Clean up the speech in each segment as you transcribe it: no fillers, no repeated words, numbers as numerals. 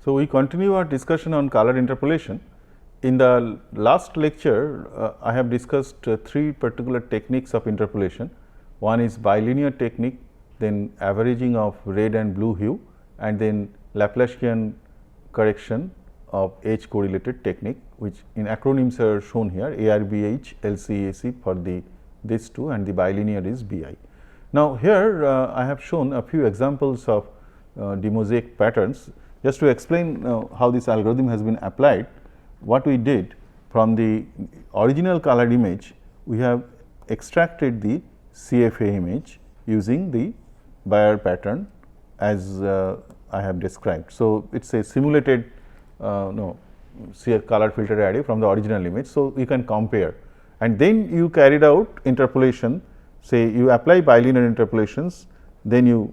So, we continue our discussion on color interpolation. In the last lecture, I have discussed three particular techniques of interpolation. One is bilinear technique, then averaging of red and blue hue, and then Laplacian correction of H correlated technique, which in acronyms are shown here ARBH, LCAC for these two, and the bilinear is BI. Now, here I have shown a few examples of demosaic patterns. Just to explain how this algorithm has been applied, what we did from the original colored image, we have extracted the CFA image using the Bayer pattern as I have described. So, it is a simulated color filter array from the original image. So, you can compare, and then you carried out interpolation, say you apply bilinear interpolations, then you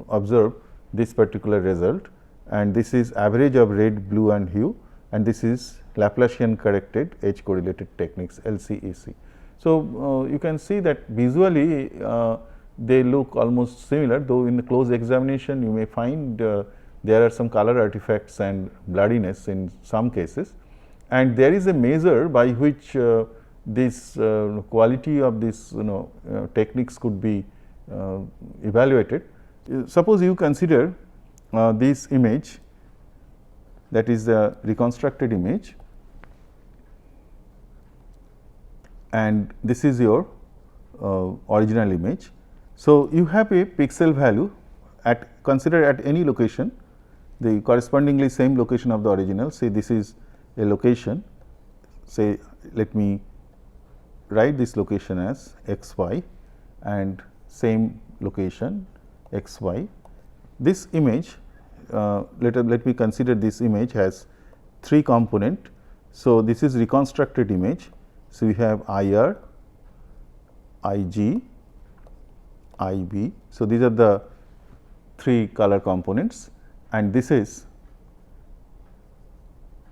observe this particular result, and this is average of red, blue and hue, and this is Laplacian corrected H correlated techniques LCAC. So, you can see that visually they look almost similar, though in the close examination you may find there are some color artifacts and blurriness in some cases, and there is a measure by which this quality of this techniques could be evaluated. Suppose you consider this image, that is the reconstructed image, and this is your original image. So, you have a pixel value consider at any location, the correspondingly same location of the original. Say this is a location, say let me write this location as x y and same location x y. This image, let me consider this image has three component. So, this is reconstructed image. So, we have IR, IG, IB. So, these are the three color components, and this is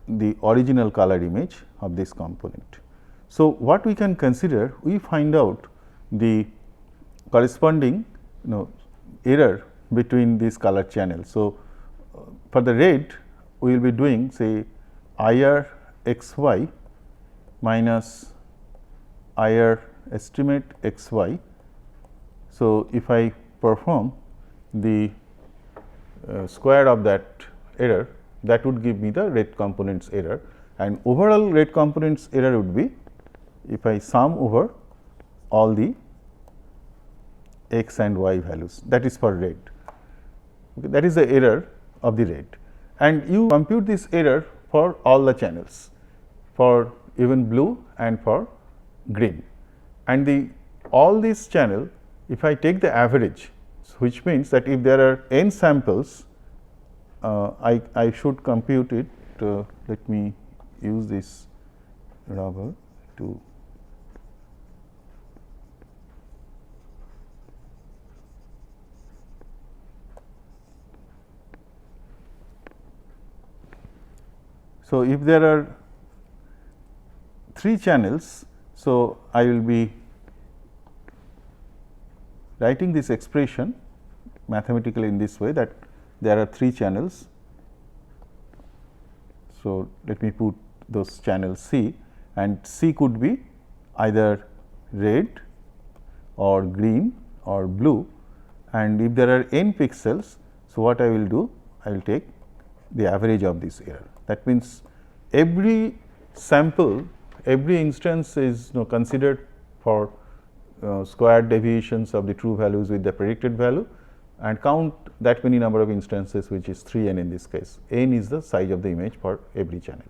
the original color image of this component. So, what we can consider, we find out the corresponding error between these color channels. So, for the red we will be doing say IR x y minus IR estimate x y. So, if I perform the square of that error, that would give me the red components error, and overall red components error would be if I sum over all the x and y values, that is for red. Okay, that is the error of the red, and you compute this error for all the channels, for even blue and for green, and all these channel, if I take the average, which means that if there are n samples, I should compute it. Let me use this rubber to so if there are 3 channels, so I will be writing this expression mathematically in this way, that there are 3 channels. So, let me put those channels C, and C could be either red or green or blue, and if there are n pixels, so what I will do, I will take the average of this error. That means, every sample, every instance is considered for squared deviations of the true values with the predicted value, and count that many number of instances, which is 3n in this case. N is the size of the image for every channel.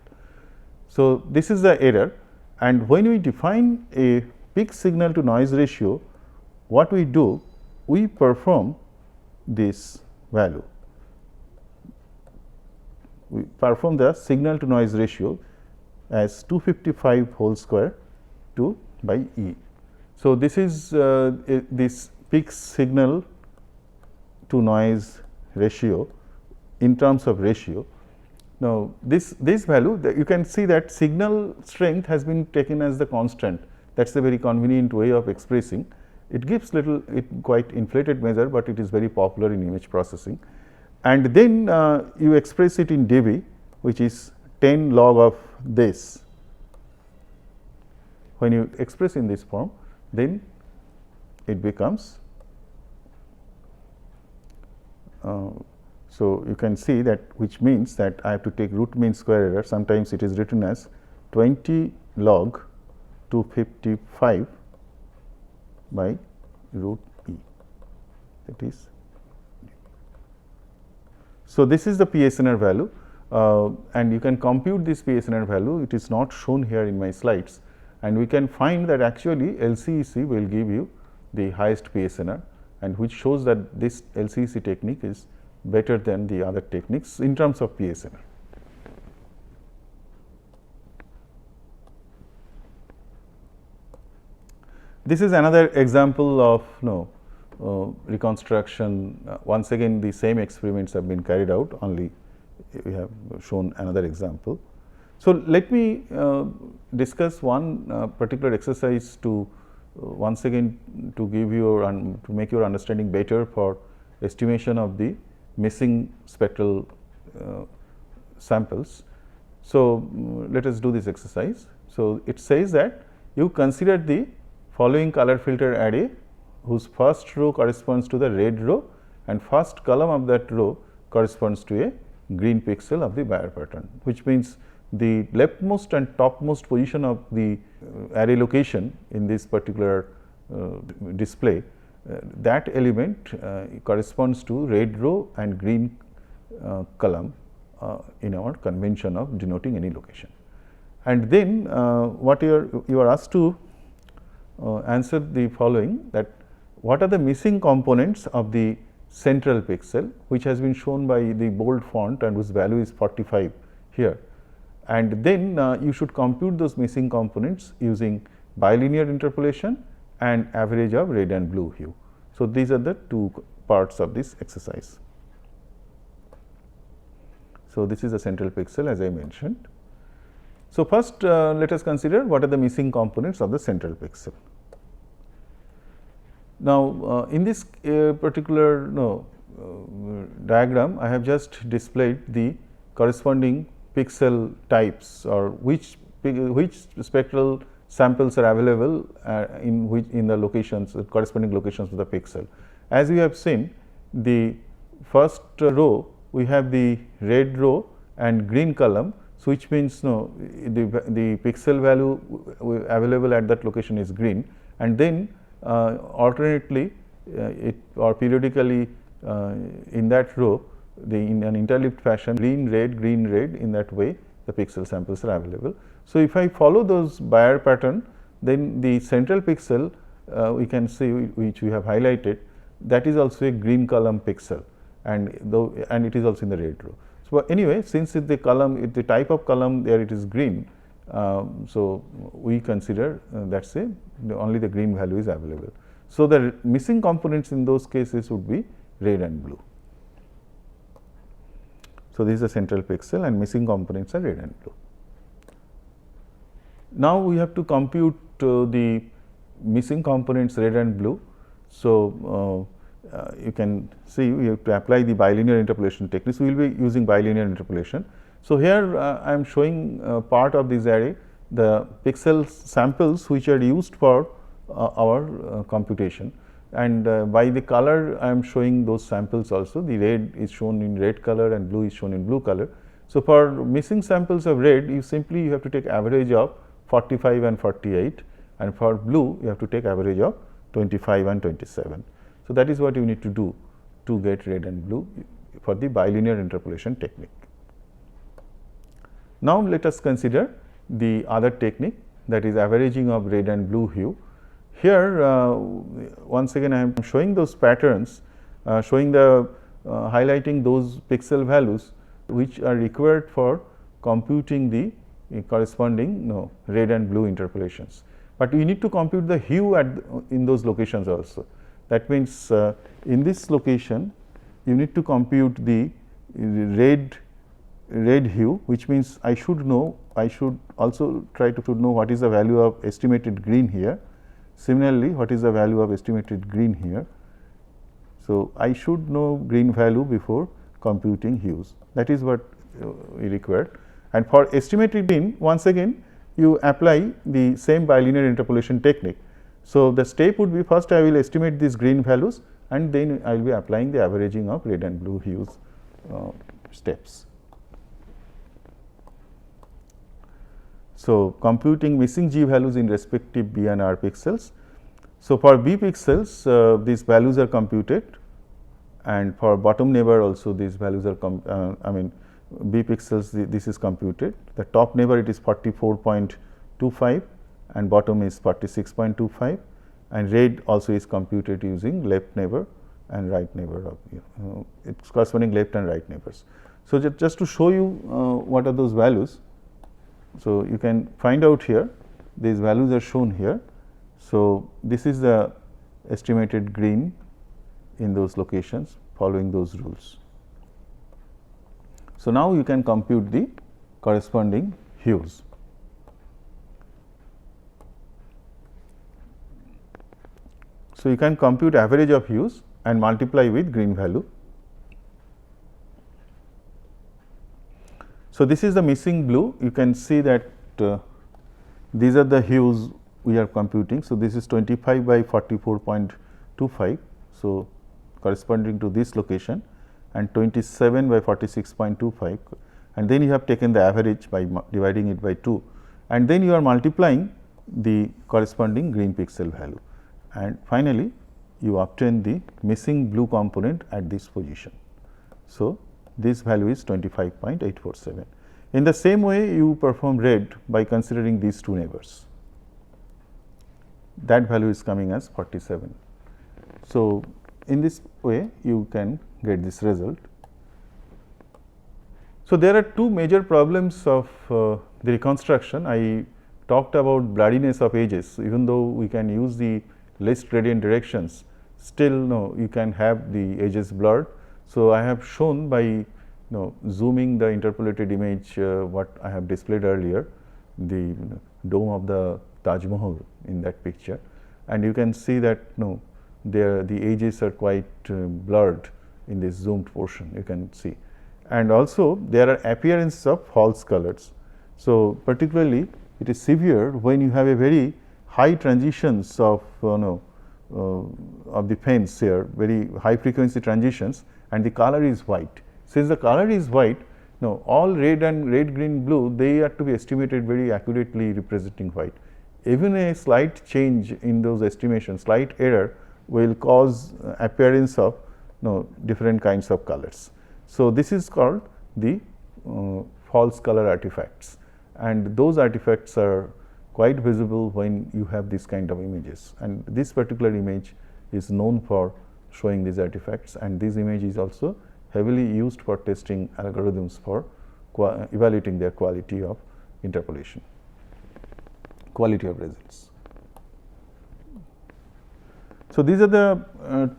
So, this is the error, and when we define a peak signal to noise ratio, what we do, we perform this value. We perform the signal to noise ratio as 255 whole square 2 by E. So, this is this peak signal to noise ratio in terms of ratio. Now, this value, you can see that signal strength has been taken as the constant. That is a very convenient way of expressing. It gives quite inflated measure, but it is very popular in image processing. and then you express it in dB, which is 10 log of this. When you express in this form, then it becomes so you can see that, which means that I have to take root mean square error. Sometimes it is written as 20 log 255 by root e, that is. So, this is the PSNR value and you can compute this PSNR value. It is not shown here in my slides, and we can find that actually LCEC will give you the highest PSNR, and which shows that this LCEC technique is better than the other techniques in terms of PSNR. This is another example of reconstruction. Once again, the same experiments have been carried out, only we have shown another example. So, let me discuss one particular exercise to once again to give you to make your understanding better for estimation of the missing spectral samples. So, let us do this exercise. So, it says that you consider the following color filter array whose first row corresponds to the red row and first column of that row corresponds to a green pixel of the Bayer pattern, which means the leftmost and topmost position of the array location in this particular display, that element corresponds to red row and green column in our convention of denoting any location. And then what you are asked to answer the following, that what are the missing components of the central pixel, which has been shown by the bold font and whose value is 45 here. And then you should compute those missing components using bilinear interpolation and average of red and blue hue. So, these are the two parts of this exercise. So, this is the central pixel as I mentioned. So, first let us consider what are the missing components of the central pixel. Now, in this particular diagram, I have just displayed the corresponding pixel types, or which spectral samples are available in the locations, corresponding locations of the pixel. As we have seen, the first row we have the red row and green column. So, which means the pixel value available at that location is green, and then alternately or periodically in that row in an interleaved fashion green red in that way the pixel samples are available. So, if I follow those Bayer pattern, then the central pixel we can see, which we have highlighted, that is also a green column pixel, and it is also in the red row. So, anyway, since the column, the type of column there it is green, so we consider that is only the green value is available. So, the missing components in those cases would be red and blue. So, this is the central pixel and missing components are red and blue. Now, we have to compute the missing components red and blue. So, you can see we have to apply the bilinear interpolation techniques. We will be using bilinear interpolation. So, here I am showing part of this array, the pixel samples which are used for our computation, and by the color I am showing those samples also. The red is shown in red color and blue is shown in blue color. So, for missing samples of red, you have to take average of 45 and 48, and for blue you have to take average of 25 and 27. So, that is what you need to do to get red and blue for the bilinear interpolation technique. Now, let us consider the other technique, that is averaging of red and blue hue. Here once again I am showing those patterns, showing the highlighting those pixel values which are required for computing the corresponding red and blue interpolations. But we need to compute the hue in those locations also. That means, in this location you need to compute the red hue, which means I should also try to know what is the value of estimated green here. Similarly, what is the value of estimated green here. So, I should know green value before computing hues. That is what we require. And for estimated green, once again you apply the same bilinear interpolation technique. So, the step would be, first I will estimate these green values and then I will be applying the averaging of red and blue hues steps. So, computing missing G values in respective B and R pixels. So, for B pixels these values are computed, and for bottom neighbor also these values are B pixels this is computed. The top neighbor it is 44.25 and bottom is 46.25, and red also is computed using left neighbor and right neighbor of it's corresponding left and right neighbors. So, just to show you what are those values. So, you can find out here, these values are shown here. So, this is the estimated green in those locations following those rules. So, now you can compute the corresponding hues. So, you can compute average of hues and multiply with green value. So, this is the missing blue. You can see that these are the hues we are computing. So, this is 25 by 44.25. So, corresponding to this location, and 27 by 46.25, and then you have taken the average by dividing it by 2, and then you are multiplying the corresponding green pixel value, and finally, you obtain the missing blue component at this position. So, this value is 25.847. In the same way, you perform red by considering these two neighbors. That value is coming as 47. So, in this way you can get this result. So, there are two major problems of the reconstruction. I talked about blurriness of edges. Even though we can use the less gradient directions, still you can have the edges blurred. So, I have shown by zooming the interpolated image what I have displayed earlier, the dome of the Taj Mahal in that picture, and you can see that there the edges are quite blurred in this zoomed portion, you can see. And also there are appearance of false colors. So, particularly it is severe when you have a very high transitions of the fence here, very high frequency transitions, and the color is white. Since the color is white, all red and red, green, blue, they are to be estimated very accurately representing white. Even a slight change in those estimations, slight error will cause appearance of different kinds of colors. So, this is called the false color artifacts, and those artifacts are quite visible when you have this kind of images, and this particular image is known for showing these artifacts, and this image is also heavily used for testing algorithms for evaluating their quality of interpolation, quality of results. So, these are the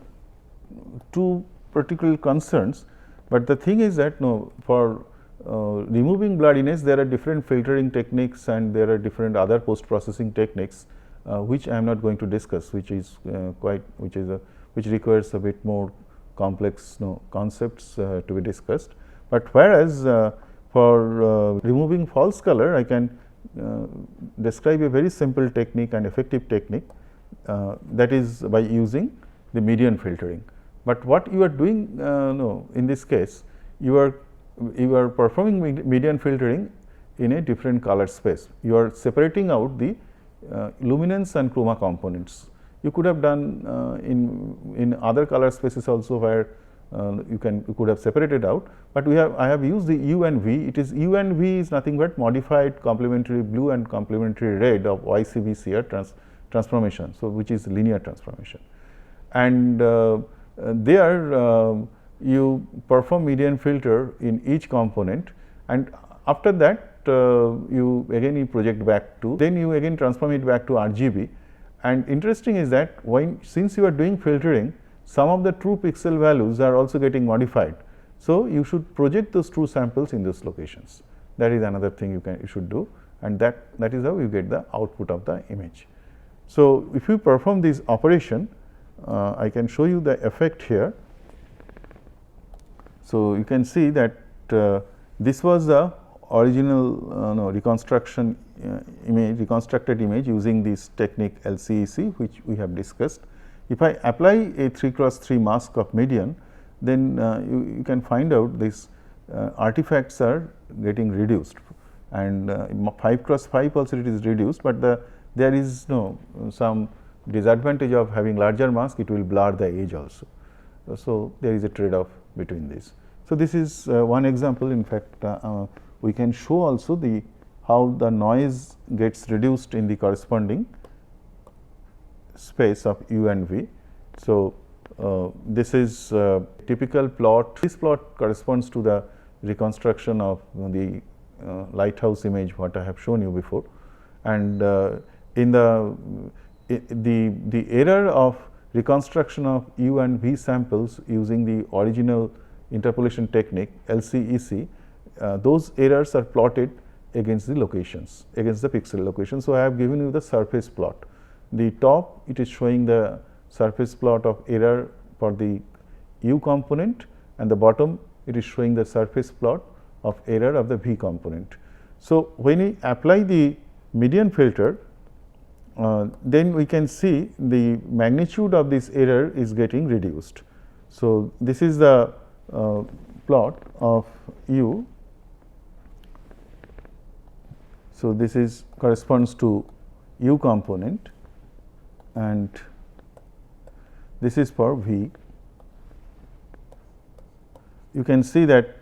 two particular concerns, but the thing is that for removing blurriness there are different filtering techniques and there are different other post processing techniques which I am not going to discuss, which is which requires a bit more complex concepts to be discussed. But whereas for removing false color, I can describe a very simple technique and effective technique, that is by using the median filtering. But what you are doing in this case, you are performing median filtering in a different color space. You are separating out the luminance and chroma components. You could have done in other color spaces also, where you could have separated out, but I have used the U and V. It is U and V is nothing but modified complementary blue and complementary red of YCVCR transformation, so which is linear transformation. And there you perform median filter in each component, and after that you project back to, then you again transform it back to RGB. And interesting is that since you are doing filtering, some of the true pixel values are also getting modified. So, you should project those true samples in those locations. That is another thing you should do, and that is how you get the output of the image. So, if you perform this operation, I can show you the effect here. So, you can see that this was the original reconstruction image, reconstructed image using this technique LCEC, which we have discussed. If I apply a 3 cross 3 mask of median, then you can find out these artifacts are getting reduced, and 5 cross 5 also it is reduced, but there is some disadvantage of having larger mask, it will blur the edge also. So, there is a trade off between these. So, this is one example. In fact, we can show also the how the noise gets reduced in the corresponding space of U and V. So, this is typical plot. This plot corresponds to the reconstruction of the lighthouse image what I have shown you before, and in the error of reconstruction of U and V samples using the original interpolation technique LCEC, those errors are plotted against the locations, against the pixel location. So, I have given you the surface plot. The top it is showing the surface plot of error for the U component, and the bottom it is showing the surface plot of error of the V component. So, when we apply the median filter, then we can see the magnitude of this error is getting reduced. So, this is the plot of U. So, this is corresponds to U component, and this is for V. You can see that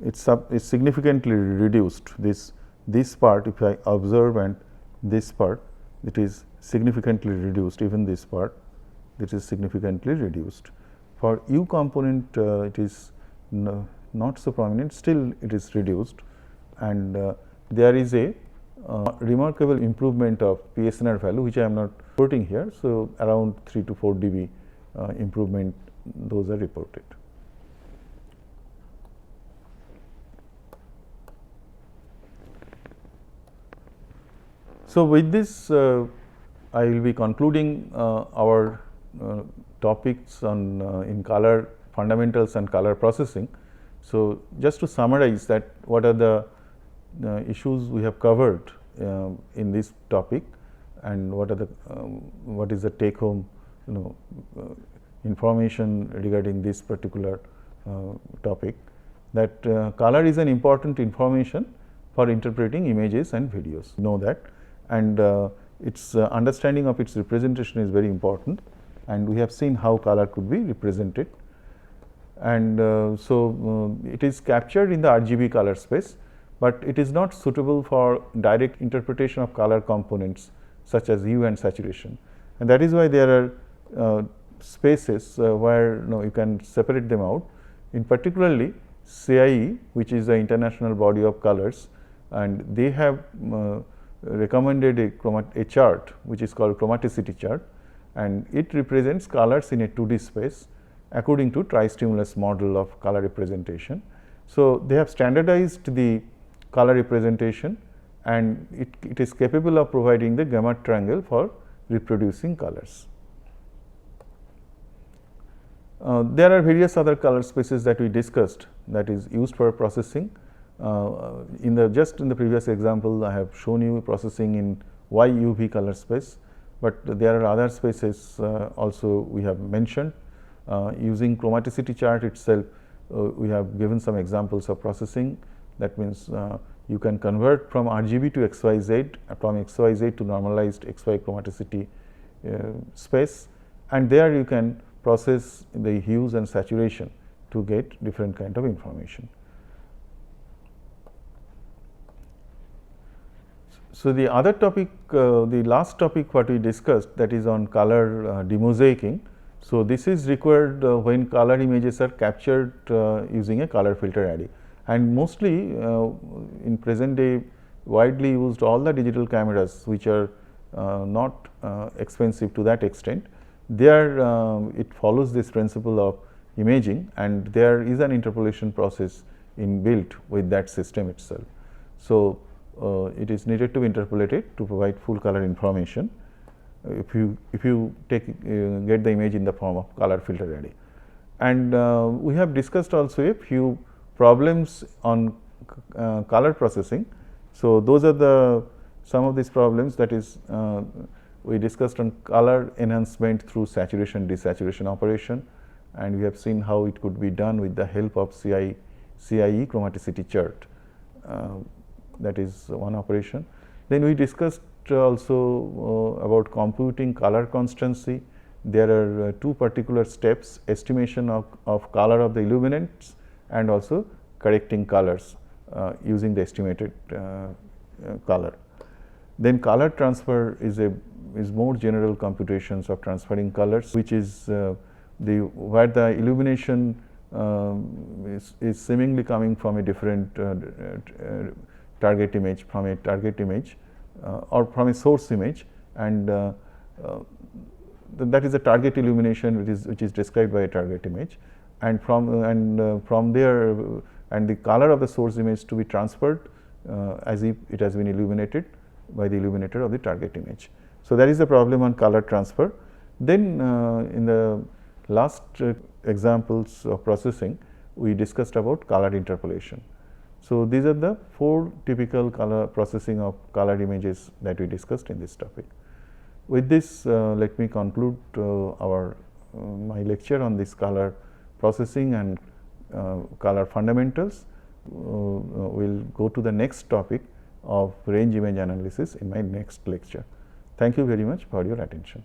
it's significantly reduced. This part, if I observe, and this part, it is significantly reduced. Even this part, it is significantly reduced. For U component, it is not so prominent. Still, it is reduced, and there is a remarkable improvement of PSNR value, which I am not reporting here. So, around 3 to 4 dB improvement, those are reported. So, with this I will be concluding our topics on in color fundamentals and color processing. So, just to summarize that what are the issues we have covered in this topic, and what are the what is the take home information regarding this particular topic, that color is an important information for interpreting images and videos. Know that, and its understanding of its representation is very important, and we have seen how color could be represented. And it is captured in the RGB color space, but it is not suitable for direct interpretation of color components such as hue and saturation, and that is why there are spaces where you can separate them out. In particularly CIE, which is the international body of colors, and they have recommended a chart which is called chromaticity chart, and it represents colors in a 2D space according to tri-stimulus model of color representation. So, they have standardized the color representation, and it is capable of providing the gamma triangle for reproducing colors. There are various other color spaces that we discussed that is used for processing. In the previous example, I have shown you processing in YUV color space, but there are other spaces also we have mentioned. Using chromaticity chart itself, we have given some examples of processing. That means you can convert from RGB to XYZ, from XYZ to normalized XY chromaticity space, and there you can process the hues and saturation to get different kind of information. So, the other topic, the last topic what we discussed, that is on color demosaicing. So, this is required when color images are captured using a color filter array, and mostly in present day widely used all the digital cameras which are not expensive to that extent, there it follows this principle of imaging, and there is an interpolation process inbuilt with that system itself. So, it is needed to be interpolated to provide full color information if you get the image in the form of color filter array. And we have discussed also a few problems on color processing. So, those are the some of these problems, that is we discussed on color enhancement through saturation desaturation operation, and we have seen how it could be done with the help of CIE chromaticity chart. That is one operation. Then we discussed also about computing color constancy. There are two particular steps: estimation of color of the illuminants and also correcting colors using the estimated color. Then color transfer is more general computations of transferring colors, which is where the illumination is seemingly coming from a different target image, from a target image or from a source image, and that is a target illumination which is described by a target image, and from there and the color of the source image to be transferred as if it has been illuminated by the illuminator of the target image. So, that is the problem on color transfer. Then in the last examples of processing, we discussed about color interpolation. So, these are the 4 typical color processing of color images that we discussed in this topic. With this, let me conclude my lecture on this color processing and color fundamentals. We will go to the next topic of range image analysis in my next lecture. Thank you very much for your attention.